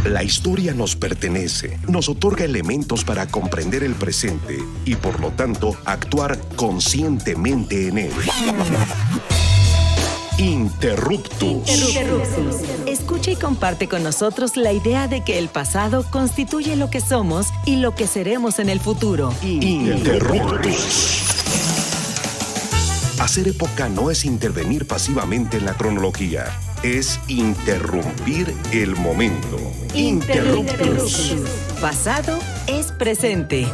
La historia nos pertenece, nos otorga elementos para comprender el presente y, por lo tanto, actuar conscientemente en él. Interruptus. Escucha y comparte con nosotros la idea de que el pasado constituye lo que somos y lo que seremos en el futuro. Interruptus. Hacer época no es intervenir pasivamente en la cronología, es interrumpir el momento. Interruptus. Pasado es presente.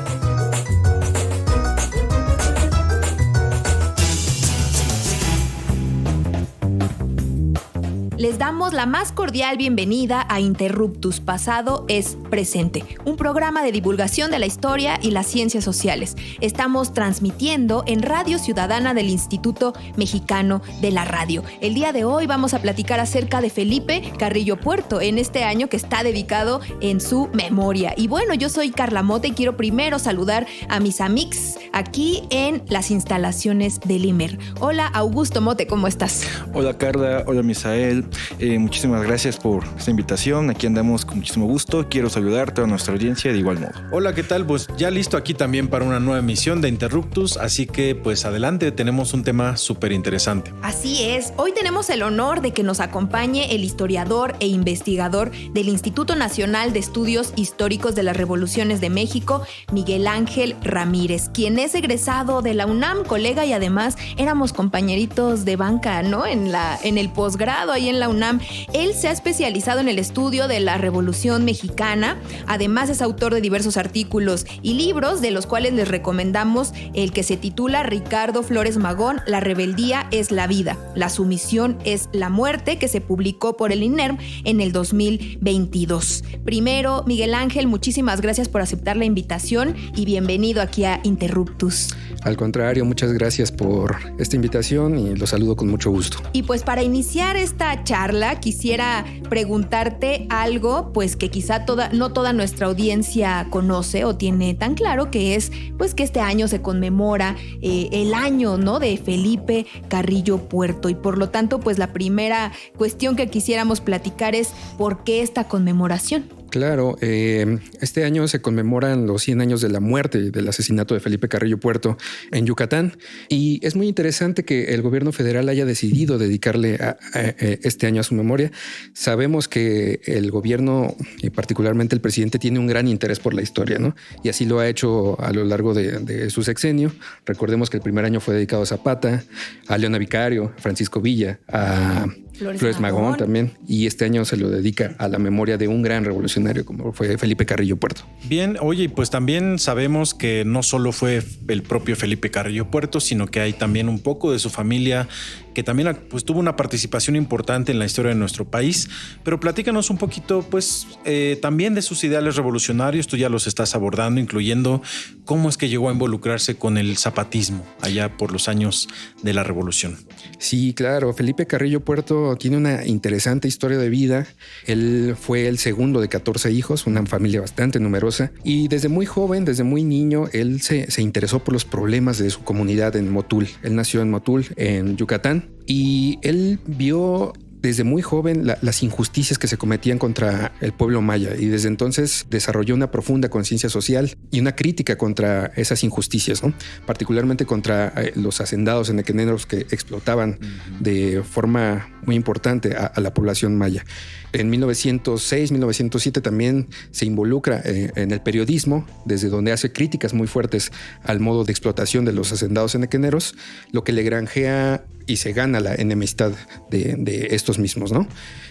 Les damos la más cordial bienvenida a Interruptus, Pasado es Presente, un programa de divulgación de la historia y las ciencias sociales. Estamos transmitiendo en Radio Ciudadana del Instituto Mexicano de la Radio. El día de hoy vamos a platicar acerca de Felipe Carrillo Puerto, en este año que está dedicado en su memoria. Y bueno, yo soy Carla Mota y quiero primero saludar a mis amigos aquí en las instalaciones del IMER. Hola, Augusto Mote, ¿cómo estás? Hola, Carla. Hola, Misael. Muchísimas gracias por esta invitación. Aquí andamos con muchísimo gusto. Quiero saludar a toda nuestra audiencia de igual modo. Hola, ¿qué tal? Pues ya listo aquí también para una nueva emisión de Interruptus, así que pues adelante, tenemos un tema súper interesante. Así es, hoy tenemos el honor de que nos acompañe el historiador e investigador del Instituto Nacional de Estudios Históricos de las Revoluciones de México, Miguel Ángel Ramírez, quien es egresado de la UNAM, colega, y además éramos compañeritos de banca, ¿no? En el posgrado ahí en la UNAM. Él se ha especializado en el estudio de la Revolución Mexicana. Además es autor de diversos artículos y libros, de los cuales les recomendamos el que se titula Ricardo Flores Magón, La rebeldía es la vida, la sumisión es la muerte, que se publicó por el INERM en el 2022. Primero, Miguel Ángel, muchísimas gracias por aceptar la invitación y bienvenido aquí a Interruptus. Al contrario, muchas gracias por esta invitación y los saludo con mucho gusto. Y pues para iniciar esta charla quisiera preguntarte algo pues que quizá no toda nuestra audiencia conoce o tiene tan claro, que es pues que este año se conmemora el año, ¿no?, de Felipe Carrillo Puerto, y por lo tanto pues la primera cuestión que quisiéramos platicar es ¿por qué esta conmemoración? Claro, este año se conmemoran los 100 años de la muerte y del asesinato de Felipe Carrillo Puerto en Yucatán, y es muy interesante que el gobierno federal haya decidido dedicarle este año a su memoria. Sabemos que el gobierno y particularmente el presidente tiene un gran interés por la historia, ¿no? Y así lo ha hecho a lo largo de su sexenio. Recordemos que el primer año fue dedicado a Zapata, a Leona Vicario, a Francisco Villa, a Flores Magón también, y este año se lo dedica a la memoria de un gran revolucionario como fue Felipe Carrillo Puerto. Bien, oye, pues también sabemos que no solo fue el propio Felipe Carrillo Puerto, sino que hay también un poco de su familia que también pues tuvo una participación importante en la historia de nuestro país, pero platícanos un poquito pues también de sus ideales revolucionarios. Tú ya los estás abordando, incluyendo cómo es que llegó a involucrarse con el zapatismo allá por los años de la revolución. Sí, claro, Felipe Carrillo Puerto tiene una interesante historia de vida. Él fue el segundo de 14 hijos, una familia bastante numerosa, y desde muy joven, desde muy niño, él se interesó por los problemas de su comunidad en Motul. Él nació en Motul, en Yucatán, y él vio desde muy joven las injusticias que se cometían contra el pueblo maya, y desde entonces desarrolló una profunda conciencia social y una crítica contra esas injusticias, ¿no? Particularmente contra los hacendados enequeneros que explotaban de forma muy importante a la población maya. En 1906, 1907 también se involucra en el periodismo, desde donde hace críticas muy fuertes al modo de explotación de los hacendados enequeneros, lo que le granjea y se gana la enemistad de estos mismos, ¿no?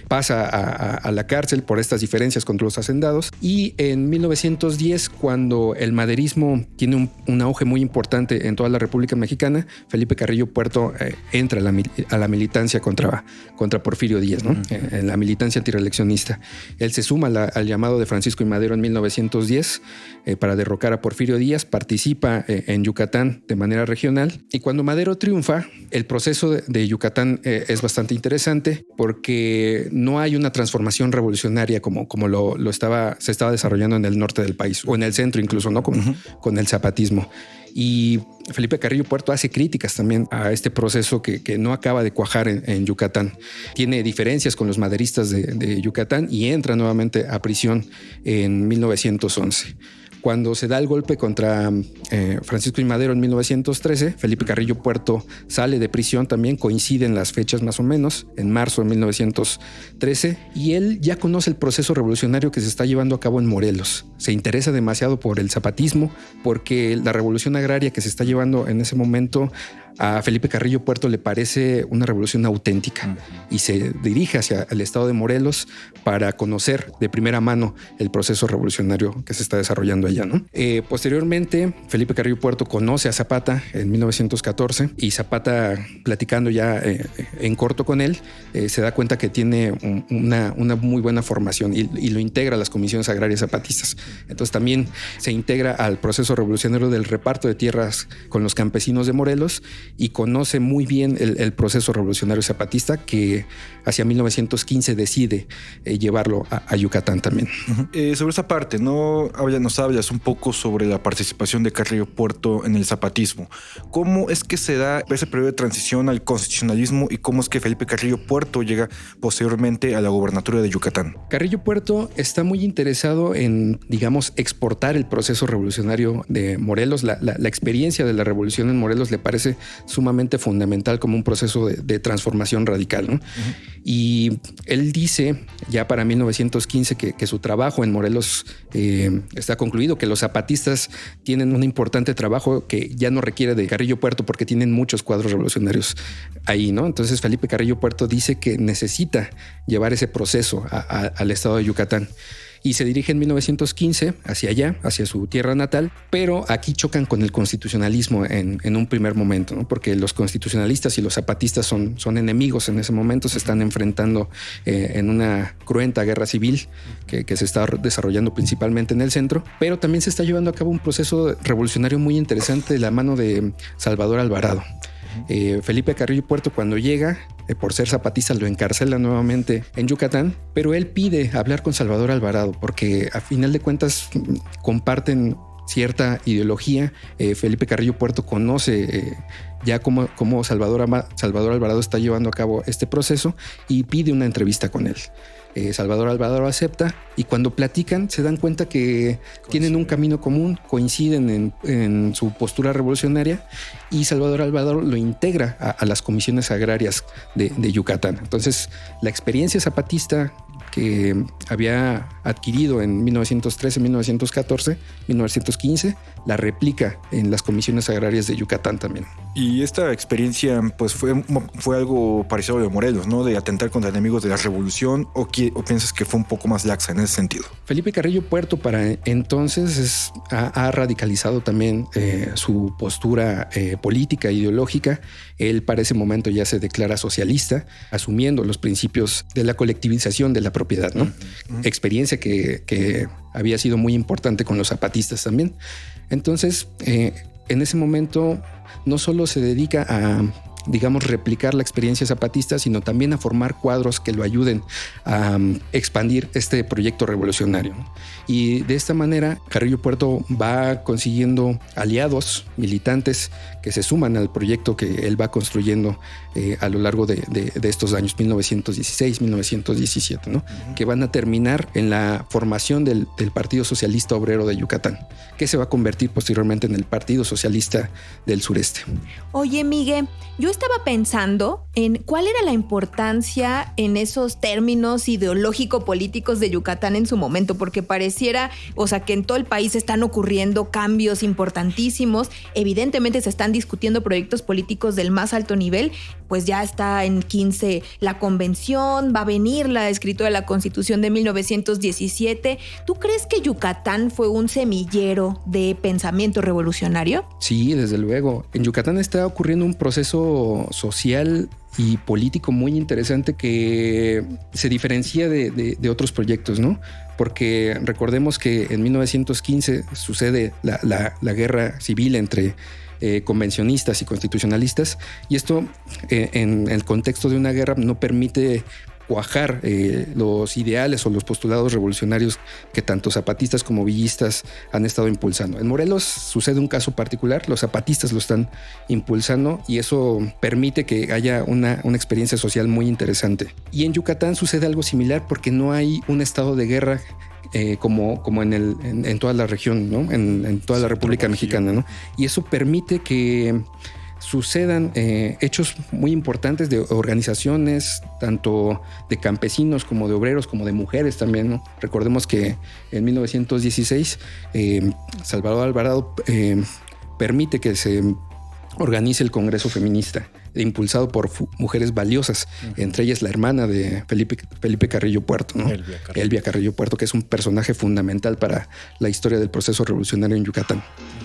Pasa a la cárcel por estas diferencias contra los hacendados, y en 1910, cuando el maderismo tiene un auge muy importante en toda la República Mexicana, Felipe Carrillo Puerto entra a la militancia contra Porfirio Díaz, ¿no? En la militancia antireeleccionista. Él se suma al llamado de Francisco I. Madero en 1910 para derrocar a Porfirio Díaz, participa en Yucatán de manera regional, y cuando Madero triunfa, el proceso caso de Yucatán es bastante interesante porque no hay una transformación revolucionaria como se estaba desarrollando en el norte del país o en el centro incluso, ¿no? Con el zapatismo. Y Felipe Carrillo Puerto hace críticas también a este proceso que no acaba de cuajar en Yucatán. Tiene diferencias con los maderistas de Yucatán y entra nuevamente a prisión en 1911. Cuando se da el golpe contra Francisco I. Madero en 1913, Felipe Carrillo Puerto sale de prisión también, coinciden las fechas más o menos, en marzo de 1913, y él ya conoce el proceso revolucionario que se está llevando a cabo en Morelos. Se interesa demasiado por el zapatismo, porque la revolución agraria que se está llevando en ese momento a Felipe Carrillo Puerto le parece una revolución auténtica y se dirige hacia el estado de Morelos para conocer de primera mano el proceso revolucionario que se está desarrollando allá, ¿no? Posteriormente, Felipe Carrillo Puerto conoce a Zapata en 1914 y Zapata, platicando ya en corto con él, se da cuenta que tiene una muy buena formación y lo integra a las comisiones agrarias zapatistas. Entonces también se integra al proceso revolucionario del reparto de tierras con los campesinos de Morelos y conoce muy bien el proceso revolucionario zapatista que hacia 1915 decide llevarlo a Yucatán también. Sobre esa parte, nos hablas un poco sobre la participación de Carrillo Puerto en el zapatismo. ¿Cómo es que se da ese periodo de transición al constitucionalismo y cómo es que Felipe Carrillo Puerto llega posteriormente a la gobernatura de Yucatán? Carrillo Puerto está muy interesado en, digamos, exportar el proceso revolucionario de Morelos. La experiencia de la revolución en Morelos le parece sumamente fundamental como un proceso de transformación radical, ¿no? Y él dice ya para 1915 que su trabajo en Morelos está concluido, que los zapatistas tienen un importante trabajo que ya no requiere de Carrillo Puerto porque tienen muchos cuadros revolucionarios ahí, ¿no? Entonces Felipe Carrillo Puerto dice que necesita llevar ese proceso al estado de Yucatán. Y se dirige en 1915 hacia allá, hacia su tierra natal, pero aquí chocan con el constitucionalismo en un primer momento, ¿no? Porque los constitucionalistas y los zapatistas son enemigos en ese momento, se están enfrentando en una cruenta guerra civil que se está desarrollando principalmente en el centro, pero también se está llevando a cabo un proceso revolucionario muy interesante de la mano de Salvador Alvarado. Felipe Carrillo Puerto, cuando llega, por ser zapatista, lo encarcela nuevamente en Yucatán, pero él pide hablar con Salvador Alvarado porque a final de cuentas comparten cierta ideología. Felipe Carrillo Puerto conoce ya cómo Salvador Alvarado está llevando a cabo este proceso y pide una entrevista con él. Salvador Alvarado acepta y cuando platican se dan cuenta que tienen un camino común, coinciden en su postura revolucionaria y Salvador Alvarado lo integra a las comisiones agrarias de Yucatán. Entonces, la experiencia zapatista que había adquirido en 1913, 1914, 1915, la replica en las comisiones agrarias de Yucatán también. Y esta experiencia pues fue algo parecido a lo de Morelos, ¿no? De atentar contra enemigos de la revolución, ¿o piensas que fue un poco más laxa en ese sentido? Felipe Carrillo Puerto para entonces ha radicalizado también su postura política e ideológica. Él para ese momento ya se declara socialista, asumiendo los principios de la colectivización de la propiedad, ¿no? Experiencia que había sido muy importante con los zapatistas también. Entonces, en ese momento no solo se dedica a, digamos, replicar la experiencia zapatista, sino también a formar cuadros que lo ayuden a expandir este proyecto revolucionario. Y de esta manera, Carrillo Puerto va consiguiendo aliados, militantes que se suman al proyecto que él va construyendo a lo largo de estos años, 1916, 1917, ¿no? Que van a terminar en la formación del Partido Socialista Obrero de Yucatán, que se va a convertir posteriormente en el Partido Socialista del Sureste. Oye, Miguel, yo estaba pensando en cuál era la importancia en esos términos ideológico-políticos de Yucatán en su momento, porque pareciera, o sea, que en todo el país están ocurriendo cambios importantísimos. Evidentemente se están discutiendo proyectos políticos del más alto nivel, pues ya está en 15 la convención, va a venir la escritura de la Constitución de 1917. ¿Tú crees que Yucatán fue un semillero de pensamiento revolucionario? Sí, desde luego. En Yucatán está ocurriendo un proceso social y político muy interesante que se diferencia de otros proyectos, ¿no? Porque recordemos que en 1915 sucede la guerra civil entre convencionistas y constitucionalistas, y esto en el contexto de una guerra no permite cuajar los ideales o los postulados revolucionarios que tanto zapatistas como villistas han estado impulsando. En Morelos sucede un caso particular, los zapatistas lo están impulsando y eso permite que haya una experiencia social muy interesante. Y en Yucatán sucede algo similar porque no hay un estado de guerra como en toda la región, ¿no? En toda la República Mexicana, ¿no? Y eso permite que sucedan hechos muy importantes de organizaciones, tanto de campesinos como de obreros, como de mujeres también, ¿no? Recordemos que en 1916 Salvador Alvarado permite que se organice el Congreso Feminista, impulsado por mujeres valiosas, entre ellas la hermana de Felipe Carrillo Puerto, ¿no? Elvia Carrillo Puerto, que es un personaje fundamental para la historia del proceso revolucionario en Yucatán.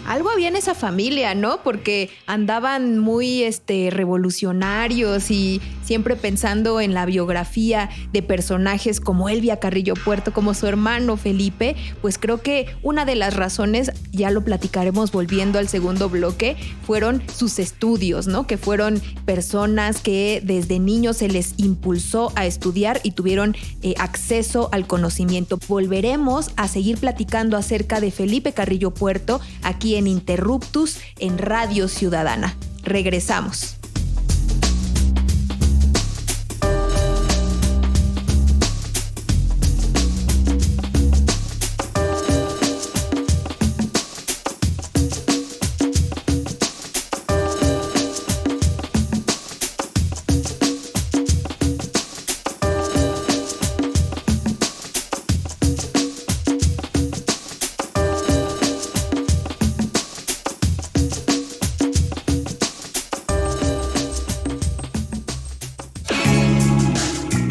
Algo había en esa familia, ¿no? Porque andaban muy revolucionarios y siempre pensando en la biografía de personajes como Elvia Carrillo Puerto, como su hermano Felipe. Pues creo que una de las razones, ya lo platicaremos volviendo al segundo bloque, fueron sus estudios, ¿no? Que fueron personas que desde niños se les impulsó a estudiar y tuvieron acceso al conocimiento. Volveremos a seguir platicando acerca de Felipe Carrillo Puerto aquí en Interruptus en Radio Ciudadana. Regresamos.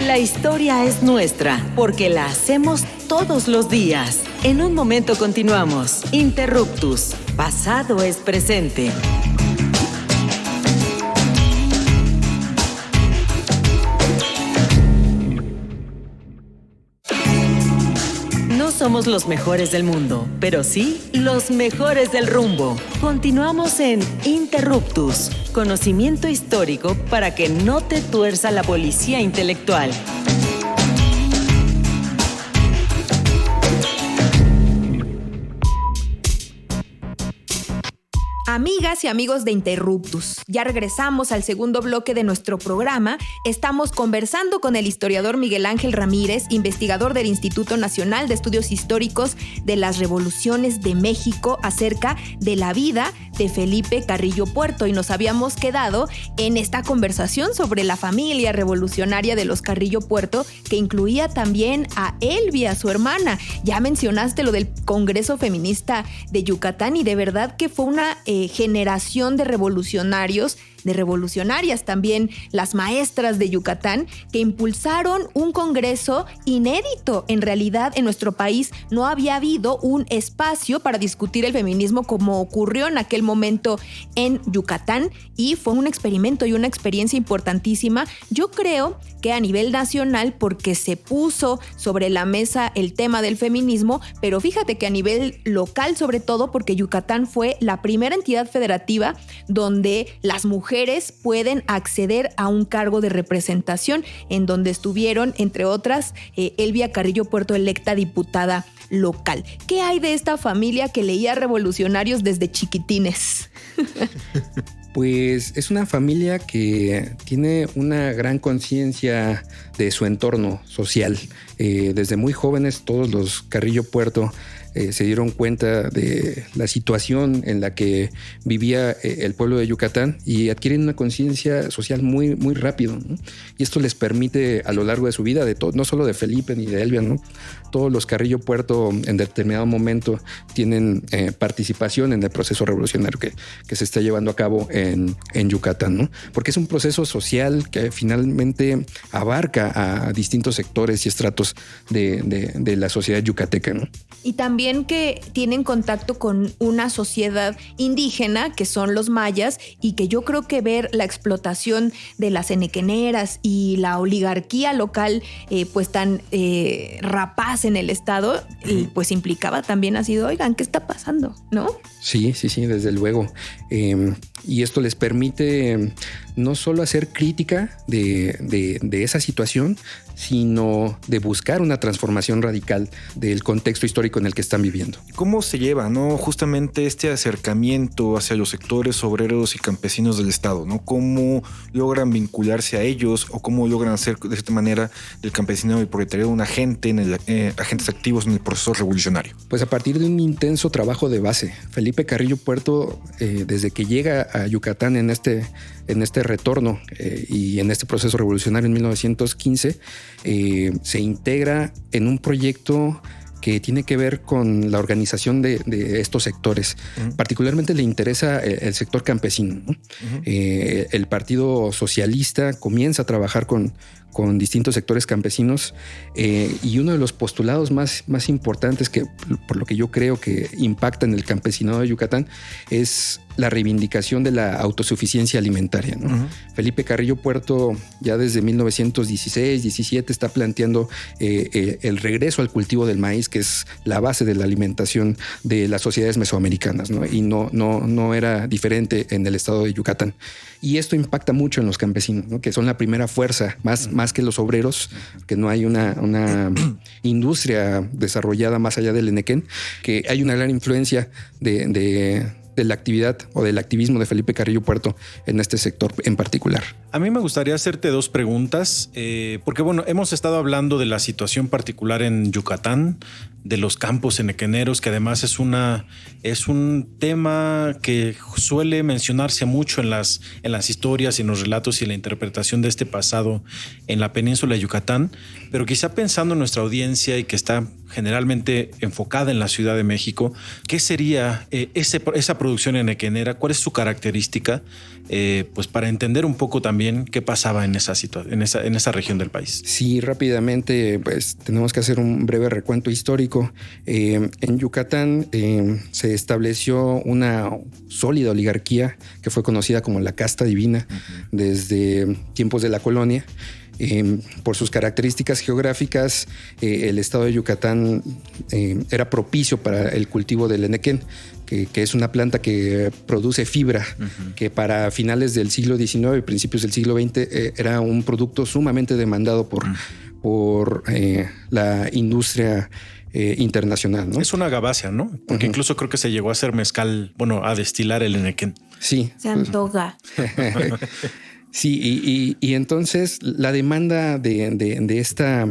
La historia es nuestra, porque la hacemos todos los días. En un momento continuamos. Interruptus. Pasado es presente. No somos los mejores del mundo, pero sí los mejores del rumbo. Continuamos en Interruptus, conocimiento histórico para que no te tuerza la policía intelectual. Amigas y amigos de Interruptus, ya regresamos al segundo bloque de nuestro programa. Estamos conversando con el historiador Miguel Ángel Ramírez, investigador del Instituto Nacional de Estudios Históricos de las Revoluciones de México, acerca de la vida de Felipe Carrillo Puerto. Y nos habíamos quedado en esta conversación sobre la familia revolucionaria de los Carrillo Puerto, que incluía también a Elvia, su hermana. Ya mencionaste lo del Congreso Feminista de Yucatán y de verdad que fue una generación de revolucionarios, de revolucionarias también, las maestras de Yucatán, que impulsaron un congreso inédito. En realidad, en nuestro país no había habido un espacio para discutir el feminismo como ocurrió en aquel momento en Yucatán, y fue un experimento y una experiencia importantísima. Yo creo que a nivel nacional, porque se puso sobre la mesa el tema del feminismo, pero fíjate que a nivel local, sobre todo porque Yucatán fue la primera entidad federativa donde las mujeres pueden acceder a un cargo de representación, en donde estuvieron, entre otras, Elvia Carrillo Puerto, electa diputada local. ¿Qué hay de esta familia que leía revolucionarios desde chiquitines? Pues es una familia que tiene una gran conciencia de su entorno social. Desde muy jóvenes, todos los Carrillo Puerto se dieron cuenta de la situación en la que vivía el pueblo de Yucatán y adquieren una conciencia social muy, muy rápido, ¿no? Y esto les permite a lo largo de su vida, no solo de Felipe ni de Elvia, ¿no? Todos los Carrillo Puerto en determinado momento tienen participación en el proceso revolucionario que se está llevando a cabo en Yucatán, ¿no? Porque es un proceso social que finalmente abarca a distintos sectores y estratos de la sociedad yucateca, ¿no? Y también que tienen contacto con una sociedad indígena, que son los mayas, y que yo creo que ver la explotación de las enequeneras y la oligarquía local pues tan rapaz en el estado, pues implicaba también así de, oigan, ¿qué está pasando? ¿No? Sí, desde luego. Y esto les permite no solo hacer crítica de esa situación, sino de buscar una transformación radical del contexto histórico en el que están viviendo. ¿Cómo se lleva, no, justamente este acercamiento hacia los sectores obreros y campesinos del Estado, ¿no? ¿Cómo logran vincularse a ellos o cómo logran hacer de esta manera del campesinado y proletariado un agente agentes activos en el proceso revolucionario? Pues a partir de un intenso trabajo de base. Felipe Carrillo Puerto, desde que llega a Yucatán en este retorno y en este proceso revolucionario en 1915, se integra en un proyecto que tiene que ver con la organización de estos sectores. Particularmente le interesa el sector campesino, ¿no? El Partido Socialista comienza a trabajar con distintos sectores campesinos y uno de los postulados más importantes que, por lo que yo creo que impacta en el campesinado de Yucatán, es la reivindicación de la autosuficiencia alimentaria, ¿no? Felipe Carrillo Puerto ya desde 1916-17 está planteando el regreso al cultivo del maíz, que es la base de la alimentación de las sociedades mesoamericanas, ¿no? Y no era diferente en el estado de Yucatán. Y esto impacta mucho en los campesinos, ¿no? Que son la primera fuerza, más que los obreros, que no hay una industria desarrollada más allá del enequén, que hay una gran influencia de la actividad o del activismo de Felipe Carrillo Puerto en este sector en particular. A mí me gustaría hacerte dos preguntas, porque bueno, hemos estado hablando de la situación particular en Yucatán, de los campos enequeneros, que además es un tema que suele mencionarse mucho en las historias y en los relatos y en la interpretación de este pasado en la península de Yucatán, pero quizá pensando en nuestra audiencia y que está generalmente enfocada en la Ciudad de México, ¿qué sería esa producción enequenera? ¿Cuál es su característica? Pues para entender un poco también qué pasaba en esa región del país. Sí, rápidamente, pues tenemos que hacer un breve recuento histórico. En Yucatán se estableció una sólida oligarquía que fue conocida como la casta divina desde tiempos de la colonia. Por sus características geográficas, el estado de Yucatán era propicio para el cultivo del enequén, que es una planta que produce fibra, que para finales del siglo XIX y principios del siglo XX era un producto sumamente demandado por la industria internacional, ¿no? Es una gabacia, ¿no? Porque incluso creo que se llegó a hacer mezcal, a destilar el enequén. Sí. Se antoja. Sí, y entonces la demanda de esta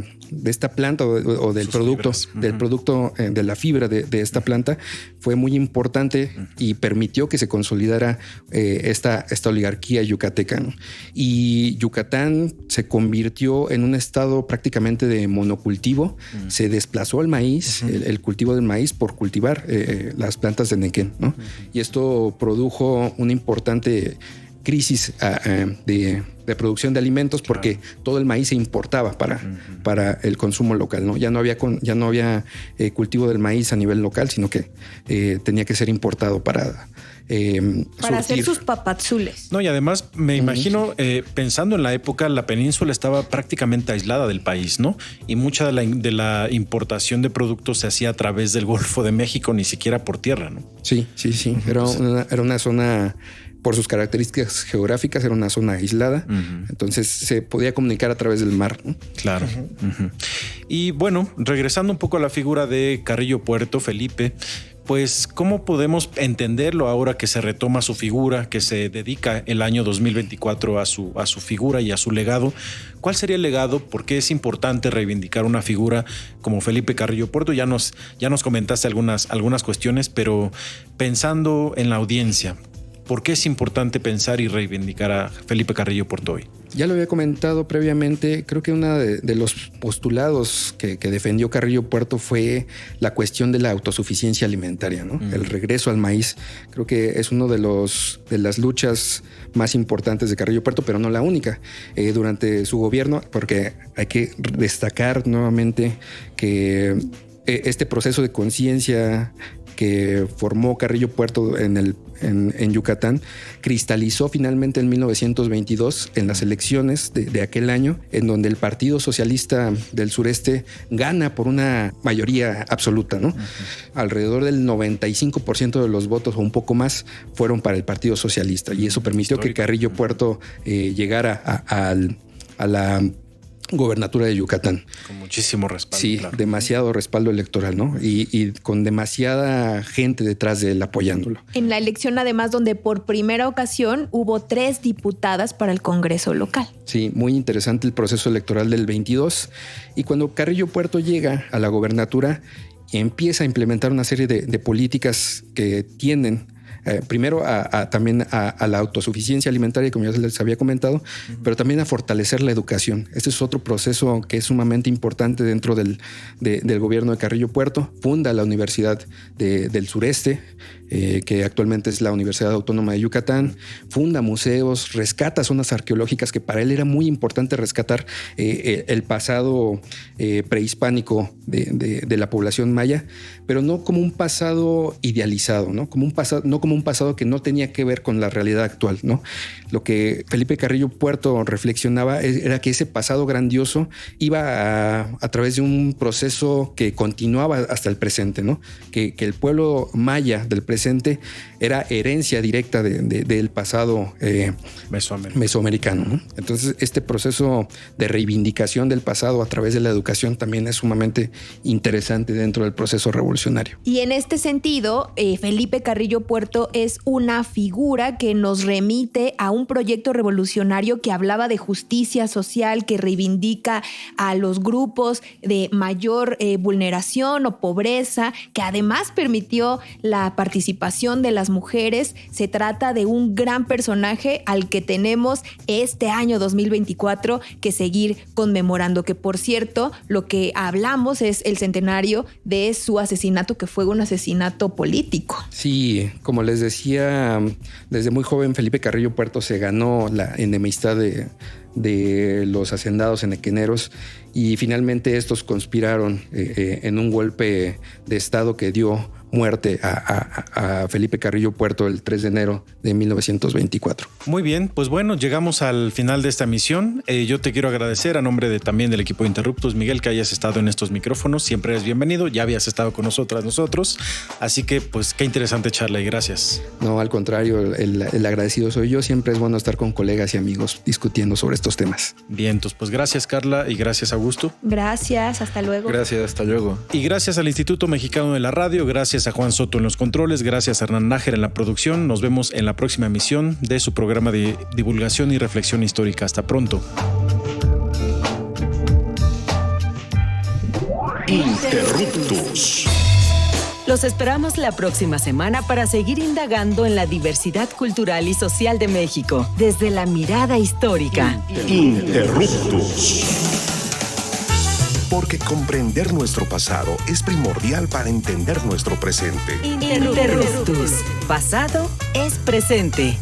planta o del producto, de la fibra de esta planta fue muy importante y permitió que se consolidara esta oligarquía yucateca, ¿no? Y Yucatán se convirtió en un estado prácticamente de monocultivo. Se desplazó el maíz, el cultivo del maíz, por cultivar las plantas de nequén, ¿no? Y esto produjo una importante crisis de producción de alimentos, porque todo el maíz se importaba para el consumo local, ¿no? Ya no había cultivo del maíz a nivel local, sino que tenía que ser importado para hacer sus papazules. No, y además me imagino, pensando en la época, la península estaba prácticamente aislada del país, ¿no? Y mucha de la importación de productos se hacía a través del Golfo de México, ni siquiera por tierra, ¿no? Sí. Era una zona, por sus características geográficas, era una zona aislada. Entonces se podía comunicar a través del mar, ¿no? Claro. Y bueno, regresando un poco a la figura de Carrillo Puerto, Felipe, pues ¿cómo podemos entenderlo ahora que se retoma su figura, que se dedica el año 2024 a su figura y a su legado? ¿Cuál sería el legado? ¿Por qué es importante reivindicar una figura como Felipe Carrillo Puerto? Ya nos comentaste algunas cuestiones, pero pensando en la audiencia, ¿por qué es importante pensar y reivindicar a Felipe Carrillo Puerto hoy? Ya lo había comentado previamente, creo que uno de los postulados que defendió Carrillo Puerto fue la cuestión de la autosuficiencia alimentaria, ¿no? El regreso al maíz. Creo que es uno de las luchas más importantes de Carrillo Puerto, pero no la única. Durante su gobierno, porque hay que destacar nuevamente que este proceso de conciencia que formó Carrillo Puerto en Yucatán cristalizó finalmente en 1922 en las elecciones de aquel año, en donde el Partido Socialista del Sureste gana por una mayoría absoluta, ¿no? Alrededor del 95% de los votos o un poco más fueron para el Partido Socialista, y eso permitió que Carrillo Puerto llegara a la gobernatura de Yucatán. Con muchísimo respaldo. Sí, claro. Demasiado respaldo electoral, ¿no? Y con demasiada gente detrás de él apoyándolo. En la elección, además, donde por primera ocasión hubo 3 diputadas para el Congreso local. Sí, muy interesante el proceso electoral del 22. Y cuando Carrillo Puerto llega a la gobernatura, empieza a implementar una serie de políticas que tienden primero también a la autosuficiencia alimentaria, como ya les había comentado, pero también a fortalecer la educación. Este es otro proceso que es sumamente importante dentro del gobierno de Carrillo Puerto. Funda la Universidad del Sureste, que actualmente es la Universidad Autónoma de Yucatán. Funda museos, rescata zonas arqueológicas, que para él era muy importante rescatar el pasado prehispánico de la población maya, pero no como un pasado idealizado, no como un pasado que no tenía que ver con la realidad actual, ¿no? Lo que Felipe Carrillo Puerto reflexionaba era que ese pasado grandioso iba a través de un proceso que continuaba hasta el presente, ¿no? Que el pueblo maya del presente era herencia directa del pasado mesoamericano, ¿no? Entonces, este proceso de reivindicación del pasado a través de la educación también es sumamente interesante dentro del proceso revolucionario. Y en este sentido, Felipe Carrillo Puerto es una figura que nos remite a un proyecto revolucionario que hablaba de justicia social, que reivindica a los grupos de mayor vulneración o pobreza, que además permitió la participación de las mujeres. Se trata de un gran personaje al que tenemos este año 2024 que seguir conmemorando, que por cierto, lo que hablamos es el centenario de su asesinato, que fue un asesinato político. Sí, como les decía, desde muy joven Felipe Carrillo Puerto se ganó la enemistad de los hacendados enequeneros, y finalmente estos conspiraron en un golpe de estado que dio muerte a Felipe Carrillo Puerto el 3 de enero de 1924. Muy bien, pues bueno, llegamos al final de esta misión. Yo te quiero agradecer a nombre también del equipo de Interruptus, Miguel, que hayas estado en estos micrófonos. Siempre eres bienvenido, ya habías estado con nosotros. Así que pues qué interesante charla y gracias. No, al contrario, el agradecido soy yo. Siempre es bueno estar con colegas y amigos discutiendo sobre estos temas. Bien, pues gracias Carla y gracias Augusto. Gracias, hasta luego. Gracias, hasta luego. Y gracias al Instituto Mexicano de la Radio, gracias a Juan Soto en los controles, gracias a Hernán Nájera en la producción. Nos vemos en la próxima emisión de su programa de divulgación y reflexión histórica. Hasta pronto. Interruptus. Los esperamos la próxima semana para seguir indagando en la diversidad cultural y social de México desde la mirada histórica. Interruptus. Porque comprender nuestro pasado es primordial para entender nuestro presente. Interruptus. Pasado es presente.